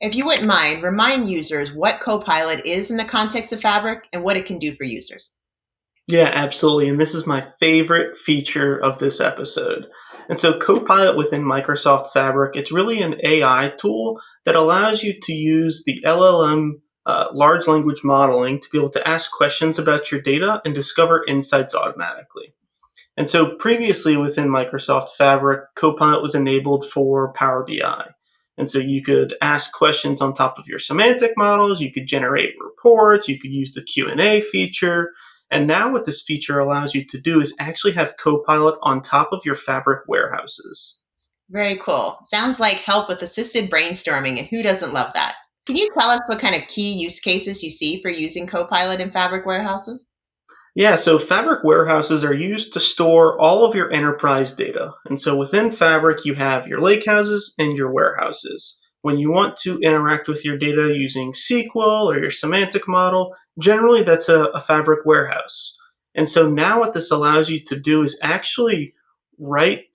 If you wouldn't mind, remind users what Copilot is in the context of Fabric and what it can do for users. Yeah, absolutely. And this is my favorite feature of this episode. And so Copilot within Microsoft Fabric, it's really an AI tool that allows you to use the LLM large language modeling to be able to ask questions about your data and discover insights automatically. And so previously within Microsoft Fabric, Copilot was enabled for Power BI. And so you could ask questions on top of your semantic models, you could generate reports, you could use the Q&A feature. And now what this feature allows you to do is actually have Copilot on top of your Fabric warehouses. Very cool. Sounds like help with assisted brainstorming, and who doesn't love that? Can you tell us what kind of key use cases you see for using Copilot in Fabric warehouses? Yeah, so Fabric warehouses are used to store all of your enterprise data. And so within Fabric, you have your lakehouses and your warehouses. When you want to interact with your data using SQL or your semantic model, generally that's a Fabric warehouse. And so now what this allows you to do is actually write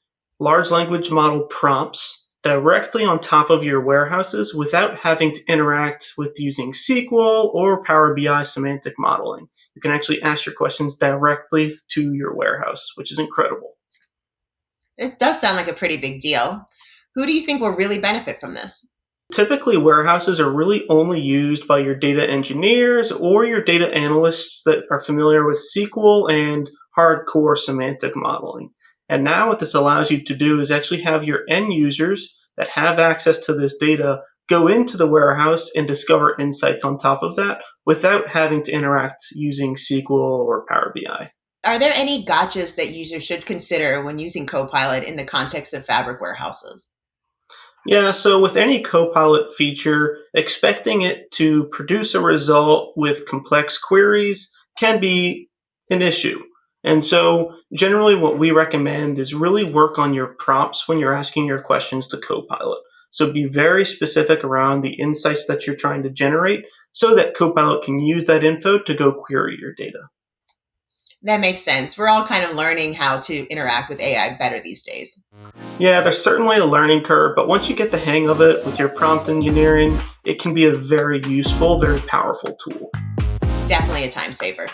large language model prompts directly on top of your warehouses without having to interact with using SQL or Power BI semantic modeling. You can actually ask your questions directly to your warehouse, which is incredible. It does sound like a pretty big deal. Who do you think will really benefit from this? Typically, warehouses are really only used by your data engineers or your data analysts that are familiar with SQL and hardcore semantic modeling. And now what this allows you to do is actually have your end users that have access to this data go into the warehouse and discover insights on top of that without having to interact using SQL or Power BI. Are there any gotchas that users should consider when using Copilot in the context of Fabric warehouses? Yeah, so with any Copilot feature, expecting it to produce a result with complex queries can be an issue. And so generally what we recommend is really work on your prompts when you're asking your questions to Copilot. So be very specific around the insights that you're trying to generate so that Copilot can use that info to go query your data. That makes sense. We're all kind of learning how to interact with AI better these days. Yeah, there's certainly a learning curve, but once you get the hang of it with your prompt engineering, it can be a very useful, very powerful tool. Definitely a time saver.